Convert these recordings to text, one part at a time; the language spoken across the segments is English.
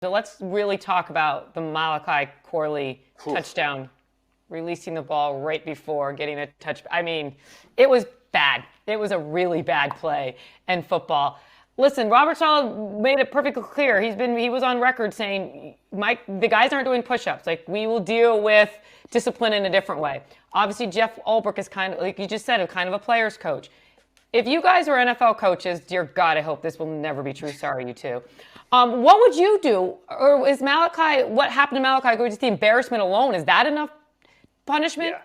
So let's really talk about the Malachi Corley touchdown, releasing the ball right before getting a touch. I mean, it was bad. It was a really bad play in football. Listen, Robert Saleh made it perfectly clear. He was on record saying, Mike, the guys aren't doing push-ups. Like, we will deal with discipline in a different way. Obviously, Jeff Ulbrich is kind of, like you just said, kind of a player's coach. If you guys were NFL coaches, dear God, I hope this will never be true. Sorry, you two. What would you do? Or is Malachi, what happened to Malachi, just the embarrassment alone, is that enough punishment? Yeah.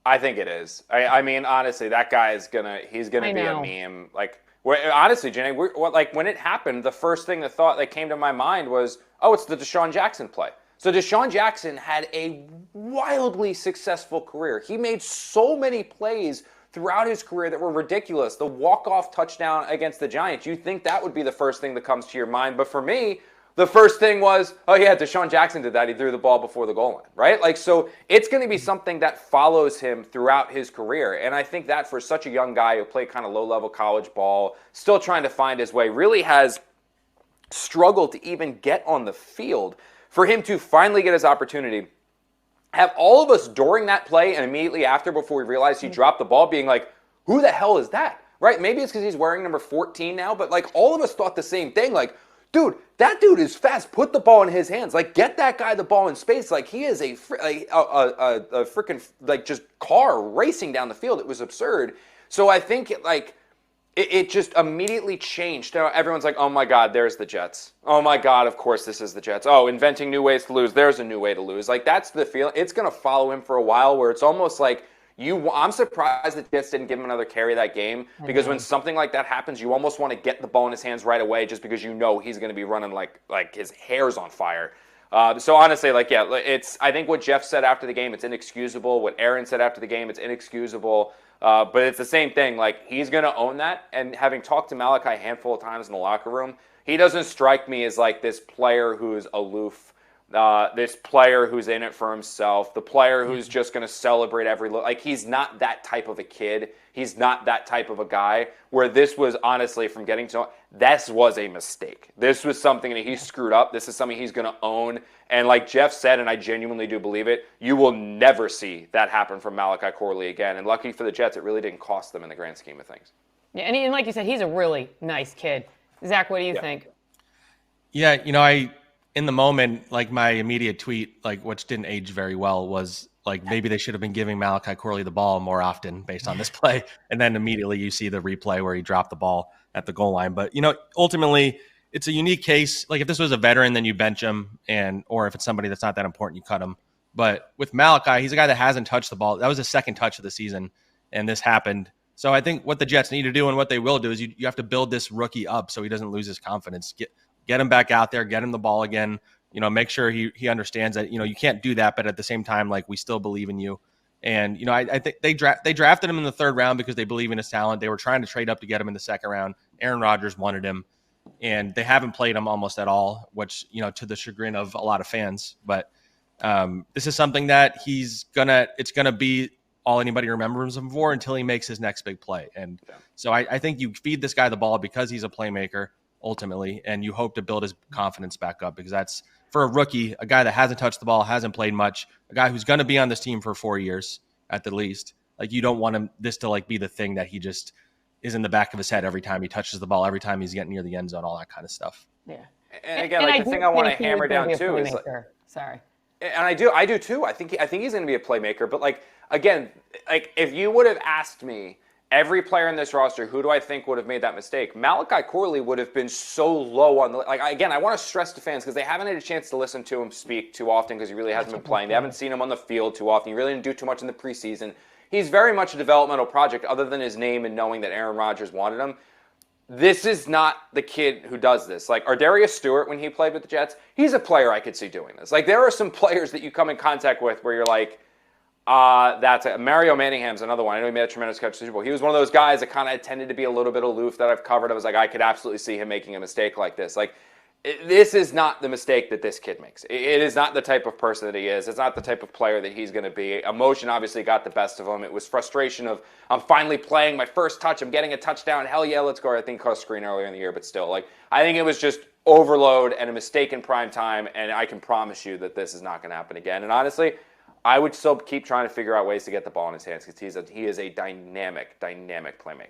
I think it is. I mean, honestly, that guy is he's gonna be a meme. Like, honestly, Jenny, when it happened, the first thing that came to my mind was, oh, it's the Deshaun Jackson play. So Deshaun Jackson had a wildly successful career. He made so many plays throughout his career that were ridiculous. The walk-off touchdown against the Giants, you think that would be the first thing that comes to your mind. But for me, the first thing was, oh yeah, Deshaun Jackson did that. He threw the ball before the goal line, right? Like, so it's going to be something that follows him throughout his career. And I think that for such a young guy who played kind of low-level college ball, still trying to find his way, really has struggled to even get on the field. For him to finally get his opportunity, have all of us during that play and immediately after, before we realized he dropped the ball, being like, who the hell is that? Right? Maybe it's because he's wearing number 14 now, but like all of us thought the same thing. Like, dude, that dude is fast. Put the ball in his hands. Like, get that guy the ball in space. Like, he is a freaking like just car racing down the field. It was absurd. So I think it just immediately changed. Everyone's like, oh my God, there's the Jets. Oh my God, of course this is the Jets. Oh, inventing new ways to lose. There's a new way to lose. Like, that's the feeling. It's going to follow him for a while, where it's almost like I'm surprised the Jets didn't give him another carry that game, because when something like that happens, you almost want to get the ball in his hands right away, just because you know he's going to be running like his hair's on fire. So honestly, I think what Jeff said after the game, it's inexcusable. What Aaron said after the game, it's inexcusable. But it's the same thing. Like, he's going to own that. And having talked to Malachi a handful of times in the locker room, he doesn't strike me as like this player who's aloof, this player who's in it for himself, the player who's just going to celebrate every look. Like, he's not that type of a kid. He's not that type of a guy, where this was, honestly, from getting to know, this was a mistake. This was something that he screwed up. This is something he's going to own. And like Jeff said, and I genuinely do believe it, you will never see that happen from Malachi Corley again. And lucky for the Jets, it really didn't cost them in the grand scheme of things. Yeah, and like you said, he's a really nice kid. Zach, what do you think? Yeah, in the moment, like, my immediate tweet, like, which didn't age very well, was like, maybe they should have been giving Malachi Corley the ball more often based on this play. And then immediately you see the replay where he dropped the ball at the goal line. But, ultimately, it's a unique case. Like, if this was a veteran, then you bench him, or if it's somebody that's not that important, you cut him. But with Malachi, he's a guy that hasn't touched the ball. That was his second touch of the season, and this happened. So I think what the Jets need to do, and what they will do, is you have to build this rookie up so he doesn't lose his confidence. Get him back out there, get him the ball again. Make sure he understands that, you can't do that, but at the same time, like, we still believe in you. And, I think they drafted him in the third round because they believe in his talent. They were trying to trade up to get him in the second round. Aaron Rodgers wanted him, and they haven't played him almost at all, which, to the chagrin of a lot of fans. But this is something that it's going to be all anybody remembers him for until he makes his next big play. And so I think you feed this guy the ball because he's a playmaker ultimately, and you hope to build his confidence back up, because that's, for a rookie, a guy that hasn't touched the ball, hasn't played much, a guy who's going to be on this team for 4 years at the least. Like, you don't want this to be the thing that he just is in the back of his head every time he touches the ball, every time he's getting near the end zone, all that kind of stuff. Yeah. And again, the thing I want to hammer down too is, sorry. And I do too. I think he's going to be a playmaker. But again, if you would have asked me, every player in this roster, who do I think would have made that mistake? Malachi Corley would have been so low on the... Again, I want to stress to fans, because they haven't had a chance to listen to him speak too often, because he really hasn't been playing. They haven't seen him on the field too often. He really didn't do too much in the preseason. He's very much a developmental project, other than his name and knowing that Aaron Rodgers wanted him. This is not the kid who does this. Like, Ardarius Stewart, when he played with the Jets, he's a player I could see doing this. Like, there are some players that you come in contact with where you're like, that's it. Mario Manningham's another one. I know he made a tremendous catch in the Super Bowl. He was one of those guys that kind of tended to be a little bit aloof that I've covered. I was like, I could absolutely see him making a mistake like this. This is not the mistake that this kid makes. It is not the type of person that he is. It's not the type of player that he's going to be. Emotion obviously got the best of him. It was frustration of, I'm finally playing my first touch. I'm getting a touchdown. Hell yeah, let's go. I think he caught a screen earlier in the year, but still, I think it was just overload and a mistake in prime time, and I can promise you that this is not going to happen again. And honestly, I would still keep trying to figure out ways to get the ball in his hands because he is a dynamic playmaker.